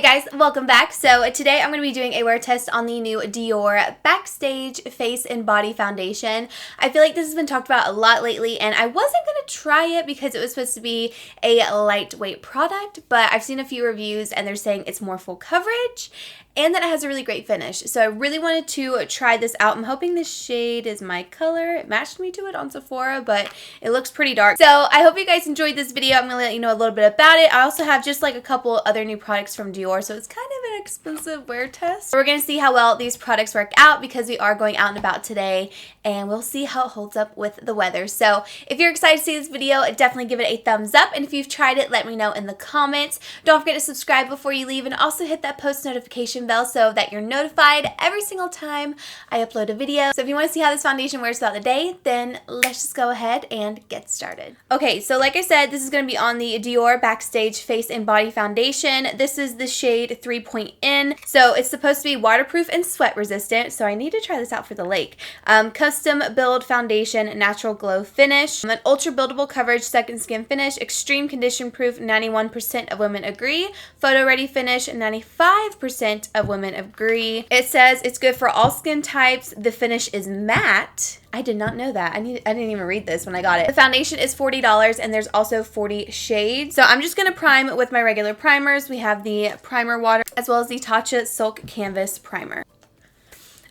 Hey guys, welcome back. So today I'm going to be doing a wear test on the new Dior Backstage Face and Body Foundation. I feel like this has been talked about a lot lately and I wasn't going to try it because it was supposed to be a lightweight product, but I've seen a few reviews and they're saying it's more full coverage and that it has a really great finish. So I really wanted to try this out. I'm hoping this shade is my color. It matched me to it on Sephora, but it looks pretty dark. So I hope you guys enjoyed this video. I'm going to let you know a little bit about it. I also have just like a couple other new products from Dior, so it's kind of an expensive wear test. We're going to see how well these products work out because we are going out and about today, and we'll see how it holds up with the weather. So if you're excited to see this video, definitely give it a thumbs up, and if you've tried it, let me know in the comments. Don't forget to subscribe before you leave, and also hit that post notification bell so that you're notified every single time I upload a video. So if you want to see how this foundation wears throughout the day, then let's just go ahead and get started. Okay, so like I said, this is going to be on the Dior Backstage Face and Body Foundation. This is the shade 3.N. So it's supposed to be waterproof and sweat resistant, so I need to try this out for the lake. Custom build foundation, natural glow finish, an ultra buildable coverage, second skin finish, extreme condition proof, 91% of women agree, photo ready finish, 95% of women agree. It says it's good for all skin types. The finish is matte. I did not know that. I didn't even read this when I got it. The foundation is $40 and there's also 40 shades. So I'm just going to prime with my regular primers. We have the primer water as well as the Tatcha Silk Canvas Primer.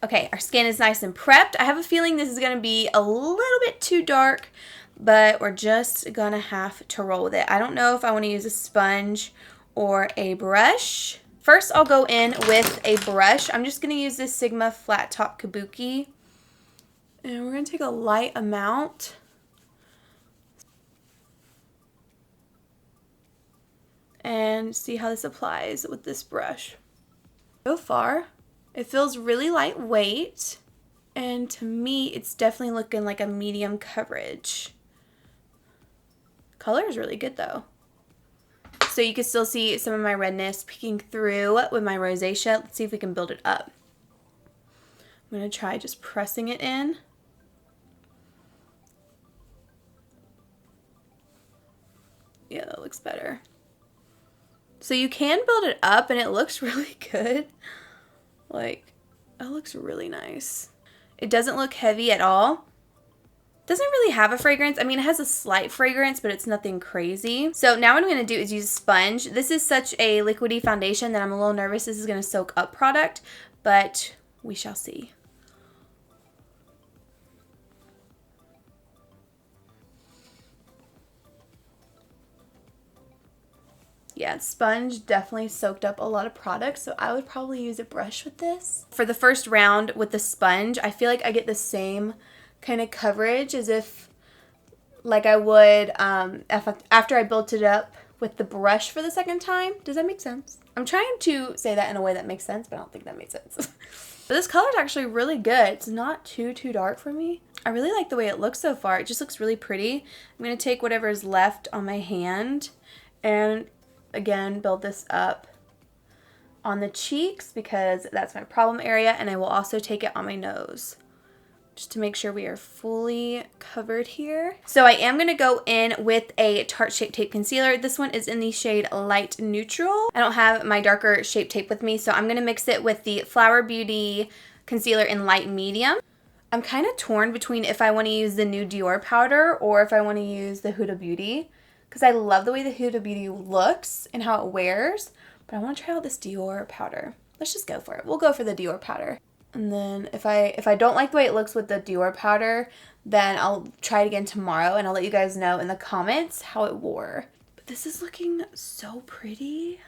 Okay, our skin is nice and prepped. I have a feeling this is going to be a little bit too dark, but we're just going to have to roll with it. I don't know if I want to use a sponge or a brush. First, I'll go in with a brush. I'm just going to use this Sigma Flat Top Kabuki. And we're going to take a light amount. And see how this applies with this brush. So far, it feels really lightweight. And to me, it's definitely looking like a medium coverage. Color is really good though. So you can still see some of my redness peeking through with my rosacea. Let's see if we can build it up. I'm going to try just pressing it in. Yeah, that looks better. So you can build it up and it looks really good. Like, it looks really nice. It doesn't look heavy at all. Doesn't really have a fragrance. I mean, it has a slight fragrance, but it's nothing crazy. So now what I'm going to do is use a sponge. This is such a liquidy foundation that I'm a little nervous this is going to soak up product, but we shall see. Yeah, sponge definitely soaked up a lot of product, so I would probably use a brush with this. For the first round with the sponge, I feel like I get the same kind of coverage as if like I would after I built it up with the brush for the second time. Does that make sense? I'm trying to say that in a way that makes sense, but I don't think that makes sense. But this color is actually really good. It's not too dark for me. I really like the way it looks so far. It just looks really pretty. I'm going to take whatever is left on my hand and again build this up on the cheeks because that's my problem area, and I will also take it on my nose just to make sure we are fully covered here. So I am going to go in with a Tarte Shape Tape Concealer. This one is in the shade Light Neutral. I don't have my darker Shape Tape with me, so I'm going to mix it with the Flower Beauty Concealer in Light Medium. I'm kind of torn between if I want to use the new Dior Powder or if I want to use the Huda Beauty, because I love the way the Huda Beauty looks and how it wears, but I want to try out this Dior Powder. Let's just go for it. We'll go for the Dior Powder. And then if I don't like the way it looks with the Dior Powder, then I'll try it again tomorrow and I'll let you guys know in the comments how it wore. But this is looking so pretty.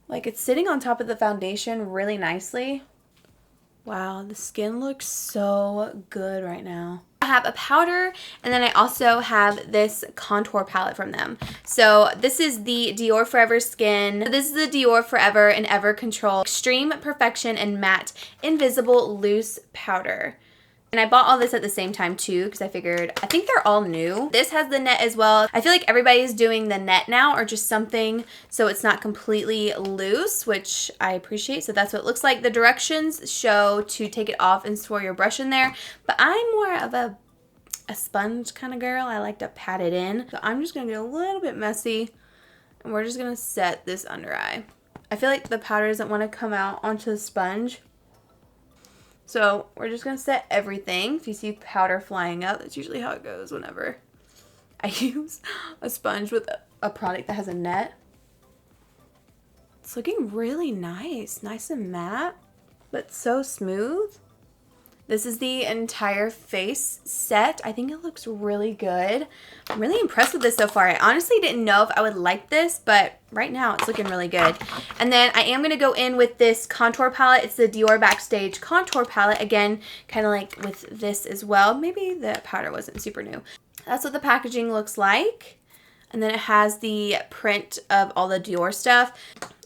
Like, it's sitting on top of the foundation really nicely. Wow, the skin looks so good right now. I have a powder, and then I also have this contour palette from them. So this is the Dior Forever Skin. This is the Dior Forever and Ever Control Extreme Perfection and Matte Invisible Loose Powder. And I bought all this at the same time too because I figured, I think they're all new. This has the net as well. I feel like everybody's doing the net now or just something so it's not completely loose, which I appreciate. So that's what it looks like. The directions show to take it off and swirl your brush in there, but I'm more of a sponge kind of girl. I like to pat it in. So I'm just going to get a little bit messy and we're just going to set this under eye. I feel like the powder doesn't want to come out onto the sponge. So we're just going to set everything. If you see powder flying out, that's usually how it goes whenever I use a sponge with a product that has a net. It's looking really nice. Nice and matte, but so smooth. This is the entire face set. I think it looks really good. I'm really impressed with this so far. I honestly didn't know if I would like this, but right now it's looking really good. And then I am going to go in with this contour palette. It's the Dior Backstage contour palette. Again, kind of like with this as well. Maybe the powder wasn't super new. That's what the packaging looks like. And then it has the print of all the Dior stuff.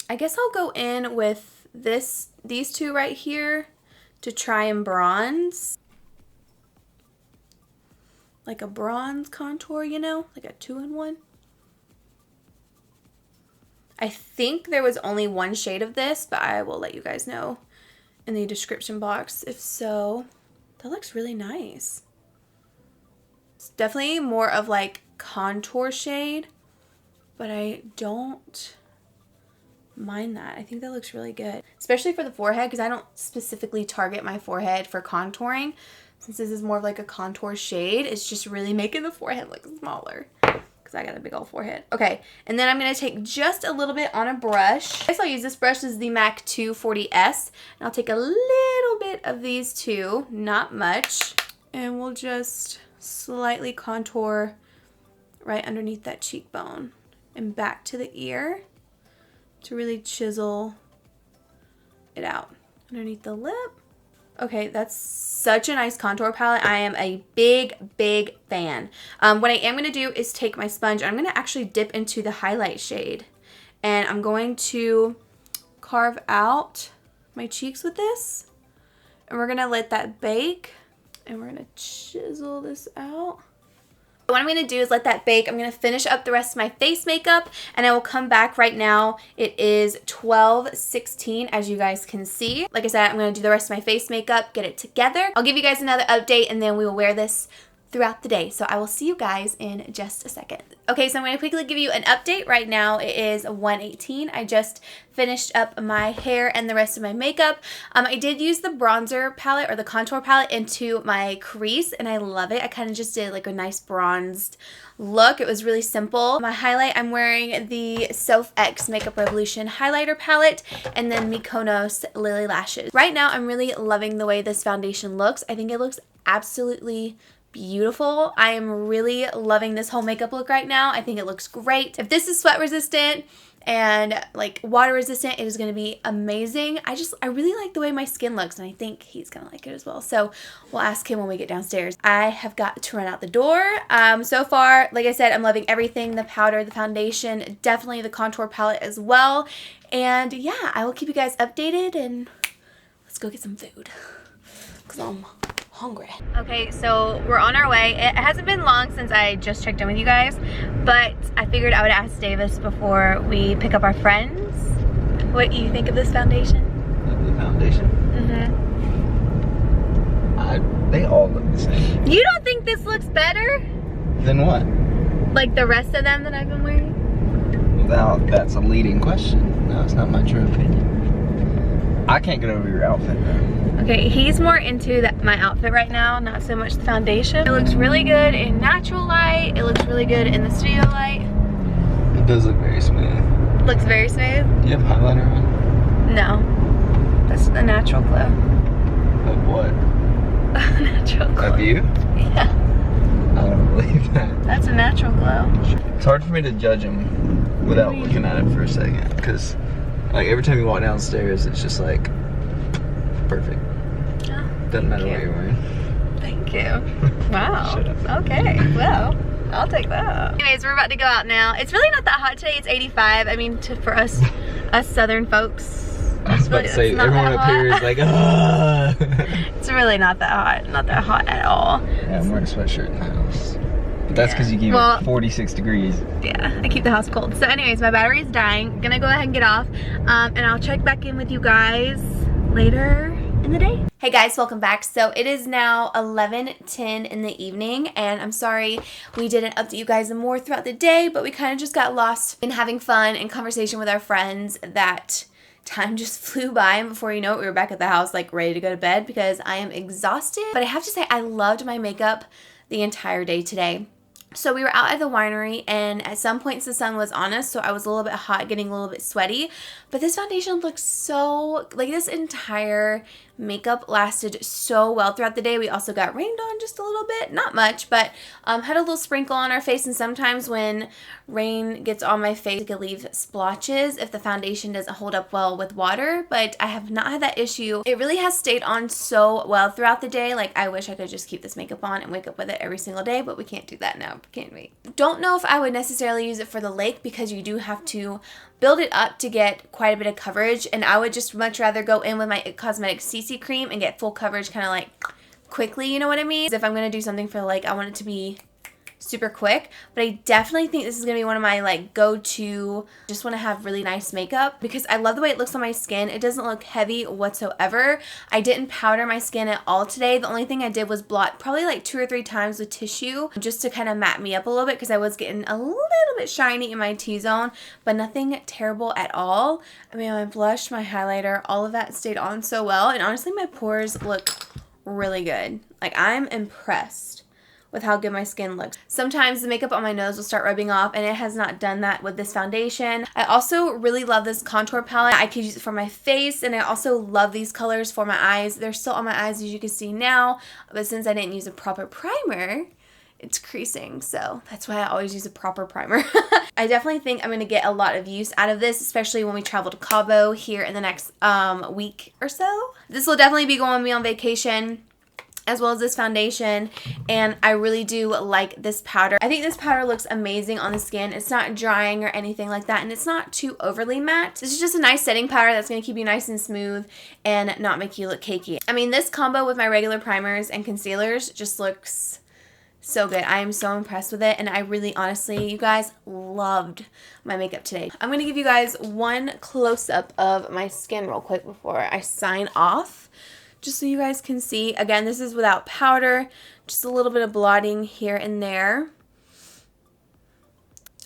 I guess I'll go in with these two right here to try and bronze. Like a bronze contour, you know? Like a 2-in-1. I think there was only one shade of this, but I will let you guys know in the description box if so. That looks really nice. It's definitely more of like contour shade, but I don't mind that. I think that looks really good, especially for the forehead, because I don't specifically target my forehead for contouring. Since this is more of like a contour shade, it's just really making the forehead look smaller because I got a big old forehead. Okay, and then I'm going to take just a little bit on a brush. I guess I'll use this brush. This is the MAC 240S, and I'll take a little bit of these two, not much, and we'll just slightly contour right underneath that cheekbone and back to the ear to really chisel it out underneath the lip. Okay, that's such a nice contour palette. I am a big, big fan. What I am going to do is take my sponge. I'm going to actually dip into the highlight shade. And I'm going to carve out my cheeks with this. And we're going to let that bake. And we're going to chisel this out. What I'm going to do is let that bake. I'm going to finish up the rest of my face makeup, and I will come back right now. It is 12:16, as you guys can see. Like I said, I'm going to do the rest of my face makeup, get it together. I'll give you guys another update, and then we will wear this throughout the day. So I will see you guys in just a second. Okay, so I'm going to quickly give you an update. Right now it is 1:18. I just finished up my hair and the rest of my makeup. I did use the bronzer palette or the contour palette into my crease, and I love it. I kind of just did like a nice bronzed look. It was really simple. My highlight, I'm wearing the Soph X Makeup Revolution highlighter palette and then Mykonos Lily Lashes. Right now I'm really loving the way this foundation looks. I think it looks absolutely beautiful. I am really loving this whole makeup look right now. I think it looks great. If this is sweat resistant and like water resistant, it is going to be amazing. I really like the way my skin looks, and I think he's going to like it as well. So we'll ask him when we get downstairs. I have got to run out the door. So far, like I said, I'm loving everything. The powder, the foundation, definitely the contour palette as well. And yeah, I will keep you guys updated, and let's go get some food because I'm hungry. Okay, so we're on our way. It hasn't been long since I just checked in with you guys, but I figured I would ask Davis before we pick up our friends. What do you think of this foundation? Of the foundation? Mm-hmm. They all look the same. You don't think this looks better? Then what? Like the rest of them that I've been wearing? Well, that's a leading question. No, it's not my true opinion. I can't get over your outfit though. Okay, he's more into my outfit right now, not so much the foundation. It looks really good in natural light. It looks really good in the studio light. It does look very smooth. Looks very smooth. Do you have highlighter on? No, that's a natural glow. Of what? Natural glow. Of you? Yeah. I don't believe that. That's a natural glow. It's hard for me to judge him without looking at it for a second, because like every time you walk downstairs, it's just like perfect. Oh, Doesn't matter what you're wearing. Thank you. Wow. Shut up. Okay, well, I'll take that. Anyways, we're about to go out now. It's really not that hot today. It's 85. I mean, for us southern folks, I was about to say, everyone up here is like, ah. It's really not that hot. Not that hot at all. Yeah, I'm wearing a sweatshirt in the house. But that's because you keep it 46 degrees. Yeah, I keep the house cold. So anyways, my battery is dying. I'm gonna go ahead and get off. And I'll check back in with you guys later in the day. Hey guys, welcome back. So it is now 11:10 in the evening, and I'm sorry we didn't update you guys more throughout the day, but we kind of just got lost in having fun and conversation with our friends that time just flew by, and before you know it, we were back at the house, like, ready to go to bed because I am exhausted. But I have to say, I loved my makeup the entire day today. So we were out at the winery, and at some points the sun was on us, so I was a little bit hot, getting a little bit sweaty. But this foundation looks so, like, this entire makeup lasted so well throughout the day. We also got rained on just a little bit, not much, but had a little sprinkle on our face, and sometimes when rain gets on my face, it can leave splotches if the foundation doesn't hold up well with water, but I have not had that issue. It really has stayed on so well throughout the day. Like, I wish I could just keep this makeup on and wake up with it every single day, but we can't do that now, can we? Don't know if I would necessarily use it for the lake because you do have to build it up to get quite a bit of coverage, and I would just much rather go in with my It Cosmetics CC cream and get full coverage kind of like quickly, you know what I mean? If I'm going to do something for the lake, I want it to be super quick, but I definitely think this is going to be one of my like go-to, just want to have really nice makeup because I love the way it looks on my skin. It doesn't look heavy whatsoever. I didn't powder my skin at all today. The only thing I did was blot probably like 2 or 3 times with tissue just to kind of matte me up a little bit because I was getting a little bit shiny in my T-zone, but nothing terrible at all. I mean, my blush, my highlighter, all of that stayed on so well, and honestly my pores look really good. Like, I'm impressed with how good my skin looks. Sometimes the makeup on my nose will start rubbing off, and it has not done that with this foundation. I also really love this contour palette. I could use it for my face, and I also love these colors for my eyes. They're still on my eyes, as you can see now, but since I didn't use a proper primer, it's creasing, so that's why I always use a proper primer. I definitely think I'm going to get a lot of use out of this, especially when we travel to Cabo here in the next week or so. This will definitely be going with me on vacation, as well as this foundation, and I really do like this powder. I think this powder looks amazing on the skin. It's not drying or anything like that, and it's not too overly matte. This is just a nice setting powder that's going to keep you nice and smooth and not make you look cakey. I mean, this combo with my regular primers and concealers just looks so good. I am so impressed with it, and I really, honestly, you guys, loved my makeup today. I'm going to give you guys one close-up of my skin real quick before I sign off, just so you guys can see. Again, this is without powder, just a little bit of blotting here and there.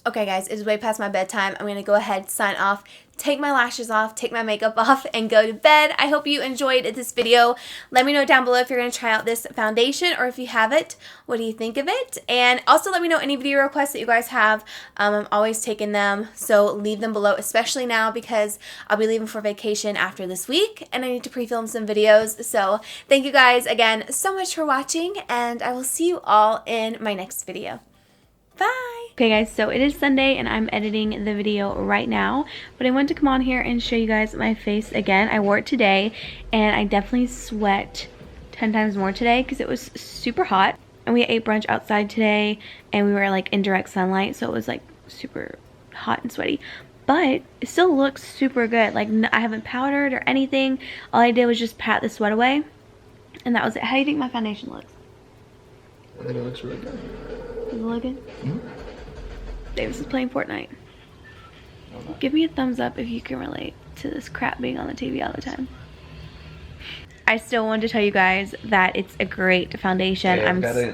Okay guys, it's way past my bedtime. I'm going to go ahead, sign off, take my lashes off, take my makeup off, and go to bed. I hope you enjoyed this video. Let me know down below if you're going to try out this foundation, or if you have it, what do you think of it? And also let me know any video requests that you guys have. I'm always taking them, so leave them below, especially now because I'll be leaving for vacation after this week, and I need to pre-film some videos. So thank you guys again so much for watching, and I will see you all in my next video. Bye! Okay guys, so it is Sunday and I'm editing the video right now, but I wanted to come on here and show you guys my face again. I wore it today and I definitely sweat 10 times more today because it was super hot. And we ate brunch outside today and we were like in direct sunlight, so it was like super hot and sweaty. But it still looks super good. Like, I haven't powdered or anything. All I did was just pat the sweat away, and that was it. How do you think my foundation looks? I think it looks really good. Does it look good? Mm-hmm. Davis is playing Fortnite. Give me a thumbs up if you can relate to this crap being on the TV all the time. I still wanted to tell you guys that it's a great foundation. Yeah,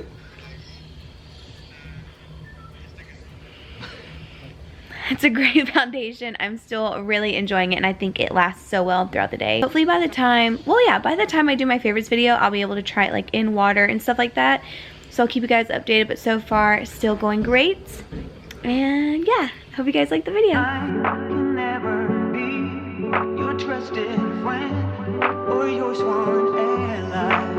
It's a great foundation. I'm still really enjoying it, and I think it lasts so well throughout the day. Hopefully by the time, well yeah, by the time I do my favorites video, I'll be able to try it like in water and stuff like that. So I'll keep you guys updated, but so far, still going great. And yeah, hope you guys like the video. I can never be your trusted friend or your swan airline.